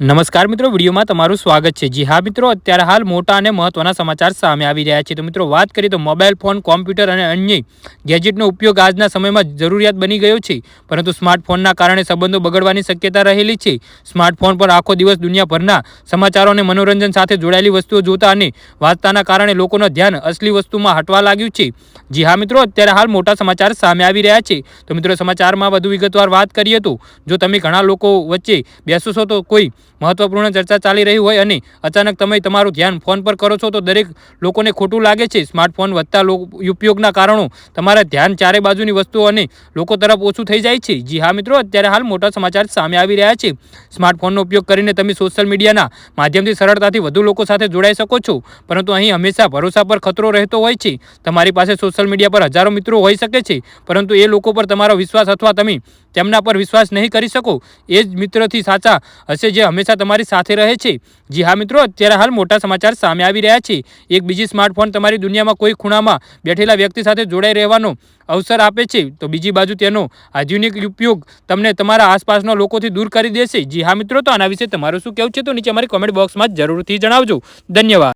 નમસ્કાર મિત્રો, વિડીયોમાં તમારું સ્વાગત છે। જી હા મિત્રો, અત્યારે હાલ મોટા અને મહત્વના સમાચાર સામે આવી રહ્યા છે। તો મિત્રો વાત કરીએ તો મોબાઈલ ફોન, કોમ્પ્યુટર અને અન્ય ગેજેટનો ઉપયોગ આજના સમયમાં જરૂરિયાત બની ગયો છે, પરંતુ સ્માર્ટફોનના કારણે સંબંધો બગડવાની શક્યતા રહેલી છે। સ્માર્ટફોન પર આખો દિવસ દુનિયાભરના સમાચારો અને મનોરંજન સાથે જોડાયેલી વસ્તુઓ જોતા અને વાંચતાના કારણે લોકોનું ધ્યાન અસલી વસ્તુમાં હટવા લાગ્યું છે। જી હા મિત્રો, અત્યારે હાલ મોટા સમાચાર સામે આવી રહ્યા છે। તો મિત્રો સમાચારમાં વધુ વિગતવાર વાત કરીએ તો જો તમે ઘણા લોકો વચ્ચે બેસો છો તો કોઈ મહત્વપૂર્ણ ચર્ચા ચાલી રહી હોય અને અચાનક તમે તમારું ધ્યાન ફોન પર કરો છો તો દરેક લોકોને ખોટું લાગે છે। સ્માર્ટફોન વધતા ઉપયોગના કારણો તમારા ધ્યાન ચારે બાજુની વસ્તુઓ અને લોકો તરફ ઓછું થઈ જાય છે। જી હા મિત્રો, અત્યારે હાલ મોટા સમાચાર સામે આવી રહ્યા છે। સ્માર્ટફોનનો ઉપયોગ કરીને તમે સોશિયલ મીડિયાના માધ્યમથી સરળતાથી વધુ લોકો સાથે જોડાઈ શકો છો, પરંતુ અહીં હંમેશા ભરોસા પર ખતરો રહેતો હોય છે। તમારી પાસે સોશિયલ મીડિયા પર હજારો મિત્રો હોઈ શકે છે, પરંતુ એ લોકો પર તમારો વિશ્વાસ અથવા તમે તેમના પર વિશ્વાસ નહીં કરી શકો એ જ મિત્રથી સાચા હશે જે હંમેશા તમારી સાથે રહે છે। જી હા મિત્રો, અત્યારે હાલ મોટા સમાચાર સામે આવી રહ્યા છે। એક બીજી સ્માર્ટફોન તમારી દુનિયામાં કોઈ ખૂણામાં બેઠેલા વ્યક્તિ સાથે જોડાઈ રહેવાનો અવસર આપે છે, તો બીજી બાજુ તેનો આધુનિક ઉપયોગ તમને તમારા આસપાસના લોકોથી દૂર કરી દેશે। જી હા મિત્રો, તો આના વિશે તમારું શું કહેવું છે તો નીચે અમારી કોમેન્ટ બોક્સમાં જરૂરથી જણાવજો। ધન્યવાદ।